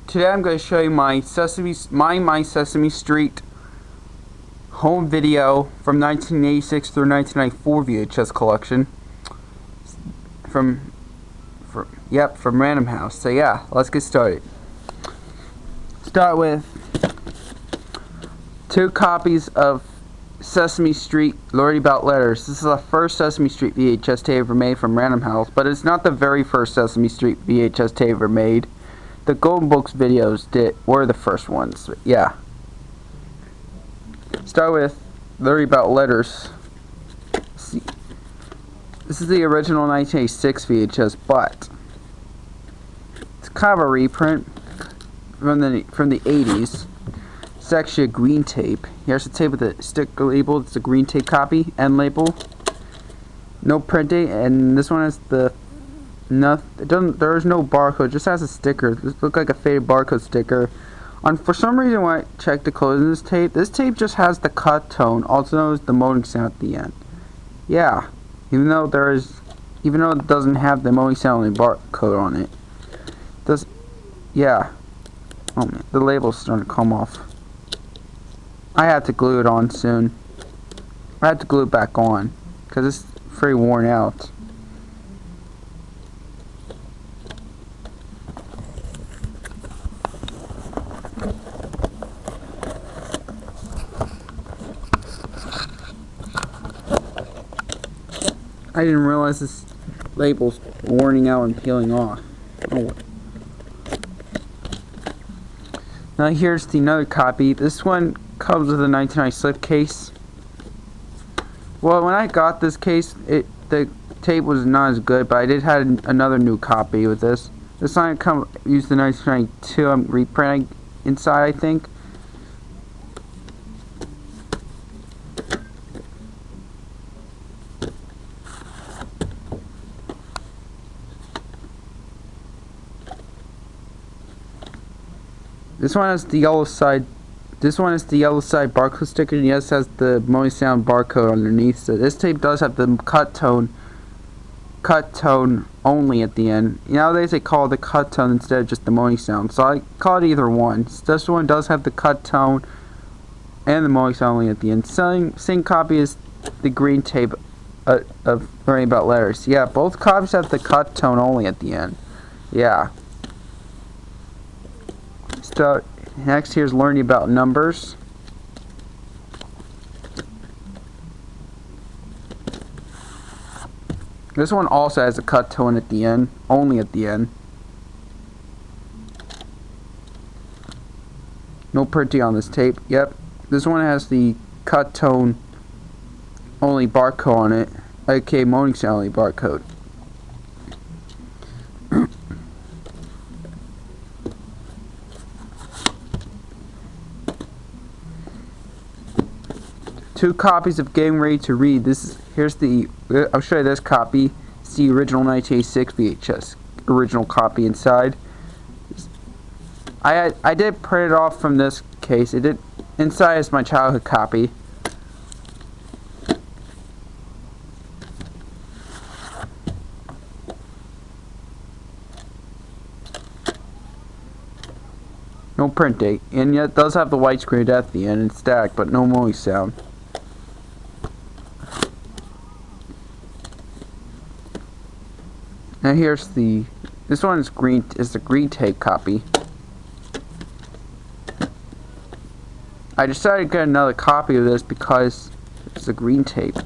Today I'm going to show you my Sesame Street home video from 1986 through 1994 VHS collection from Random House. So yeah, let's get started. Start with 2 copies of Sesame Street Learning About Letters. This is the first Sesame Street VHS tape ever made from Random House, but it's not the very first Sesame Street VHS tape ever made. The Golden Books videos were the first ones. But yeah. Start with Learning About Letters. See, this is the original 1986 VHS, but it's kind of a reprint from the 80s. It's actually a green tape. Here's the tape with the sticker label. It's a green tape copy, end label. No printing, and this one has the there's no barcode, just has a sticker. This looks like a faded barcode sticker. For some reason when I checked the codes in this tape just has the cut tone, also known as the moaning sound at the end. Yeah. Even though it doesn't have the moaning sound and barcode on it. Yeah. Oh man, the label's starting to come off. I have to glue it on soon. I have to glue it back on because it's pretty worn out. I didn't realize this label's worn out and peeling off. Oh. Now here's another copy. This one comes with a 1990 slipcase. Well, when I got this case, the tape was not as good, but I did have another new copy with this. This one used the 1992 reprint inside, I think. This one has the yellow side. This one is the yellow side barcode sticker, and yes, has the moaning sound barcode underneath. So this tape does have the cut tone only at the end. Nowadays they call it the cut tone instead of just the moaning sound. So I call it either one. This one does have the cut tone and the moaning sound only at the end. Same copy as the green tape of Learning About Letters. Yeah, both copies have the cut tone only at the end. Yeah. So next, here's Learning About Numbers. This one also has a cut tone at the end, only at the end. No printing on this tape. Yep, this one has the cut tone only barcode on it, aka moaning sound only barcode. Two copies of Getting Ready to Read. I'll show you this copy. It's the original 1986 VHS. Original copy inside. I did print it off from this case. Inside is my childhood copy. No print date. And yet it does have the widescreen at the end and static, but no moaning sound. Now here's this one is the green tape copy. I decided to get another copy of this because it's a green tape.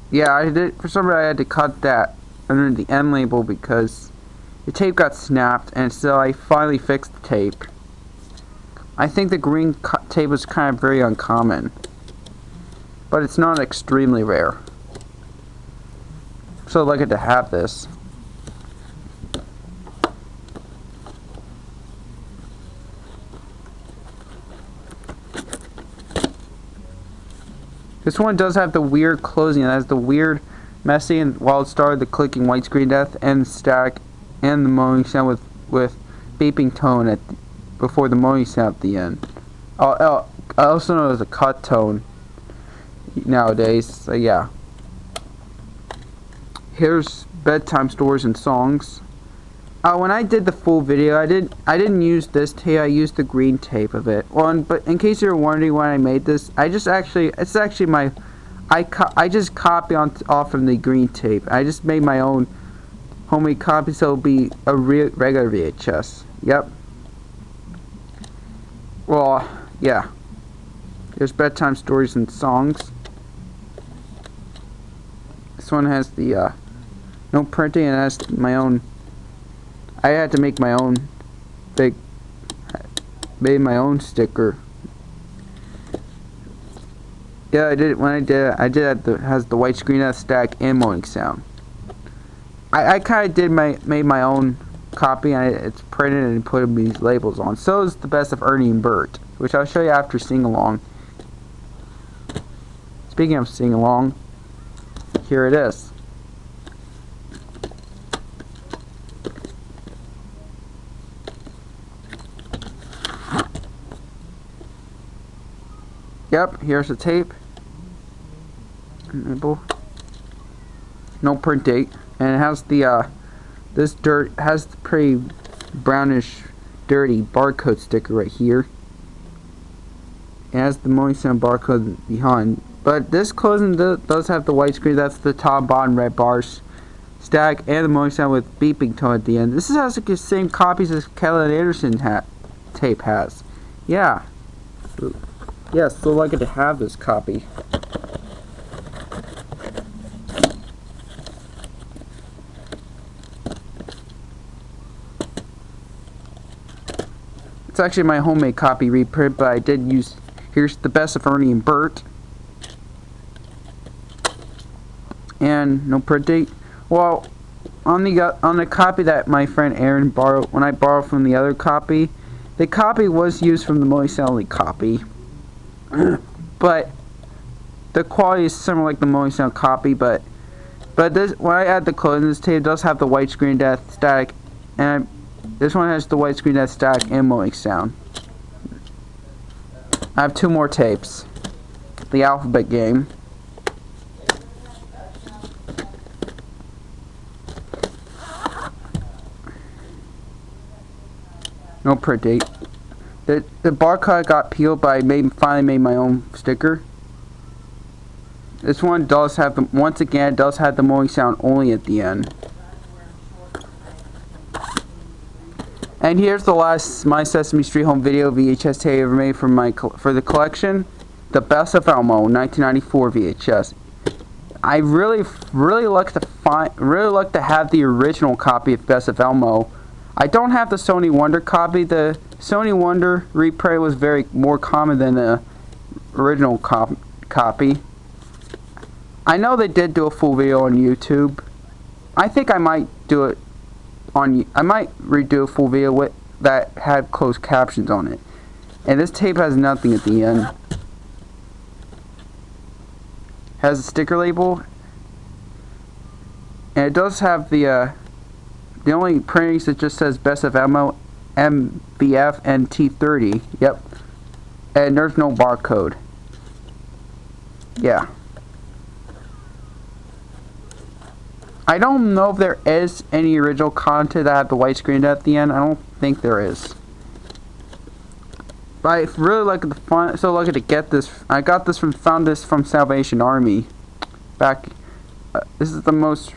Yeah, for some reason I had to cut that under the end label because the tape got snapped, and so I finally fixed the tape. I think the green tape was kind of very uncommon, but it's not extremely rare. So lucky to have this. This one does have the weird closing. It has the weird, messy, and while it started the clicking widescreen death and static and the moaning sound with beeping tone before the moaning sound at the end. I also know there's a cut tone nowadays. So yeah. here's bedtime stories and songs. When I did the full video, I didn't use this tape. I used the green tape of it. But in case you're wondering why I made this, it's actually my I just copy off from the green tape. I just made my own homemade copy, so it'll be a regular VHS. Yep. Well, yeah. There's bedtime stories and songs. This one has the no printing, and it has my own. I had to make my own made my own sticker. Yeah, I did it when I did it. Has the white screen, that static, and mowing sound. I kind of made my own copy, and it's printed and put these labels on. So is the best of Ernie and Bert, which I'll show you after sing along. Speaking of sing along, here it is. Yep, here's the tape. No print date, and it has the has the pretty brownish, dirty barcode sticker right here. It has the mowing sound barcode behind, but this closing does have the white screen. That's the top, bottom, red bars, static, and the mowing sound with beeping tone at the end. This has like the same copies as Kelly and Anderson tape has. Yeah. Yeah, so lucky to have this copy. It's actually my homemade copy reprint, but I did use. Here's the best of Ernie and Bert. And no print date. Well, on the copy that my friend Aaron borrowed, when I borrowed from the other copy, the copy was used from the Mowing Sound only copy. But the quality is similar like the Mowing Sound copy, but this, when I add the closing, this tape does have the white screen, death, static, and this one has the white screen, death, static, and Mowing Sound. I have two more tapes. The Alphabet Game. No print date. The barcode got peeled, but I finally made my own sticker. This one does have the, once again, it does have the Mowing Sound only at the end. And here's the last My Sesame Street Home Video VHS tape I ever made for the collection, The Best of Elmo 1994 VHS. I really like to have the original copy of Best of Elmo. I don't have the Sony Wonder copy. The Sony Wonder reprint was more common than the original copy. I know they did do a full video on YouTube. I think I might do it on. I might redo a full video that had closed captions on it. And this tape has nothing at the end. Has a sticker label, and it does have the only printings that just says Best of Elmo, MBF, and T30. Yep. And there's no barcode. Yeah. I don't know if there is any original content that had the white screen at the end. I don't think there is. But I really like the fun. So lucky to get this. I got this found this from Salvation Army. Back. This is the most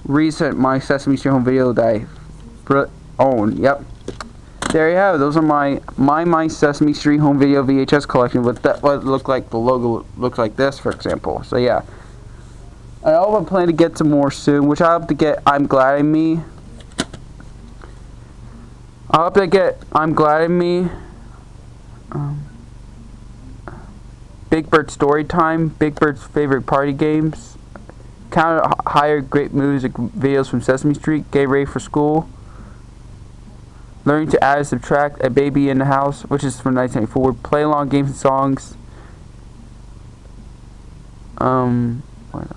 recent My Sesame Street Home Video that I own. Yep. There you have it. Those are my Sesame Street Home Video VHS collection. With that, what looked like the logo looks like this, for example. So yeah. I also plan to get some more soon, which I hope to get I'm Glad in Me. I hope to get I'm Glad in Me. Big Bird Story Time, Big Bird's Favorite Party Games, Count Higher Great Music Videos from Sesame Street, Get Ready for School, Learning to Add and Subtract, A Baby in the House, which is from 1994, Play Along Games and Songs, what else?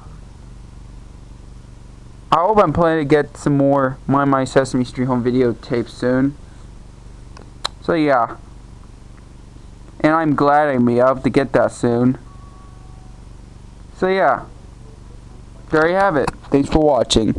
I hope I'm planning to get some more My Sesame Street Home Video tapes soon. So yeah. And I'm glad I hope to get that soon. So yeah. there you have it. Thanks for watching.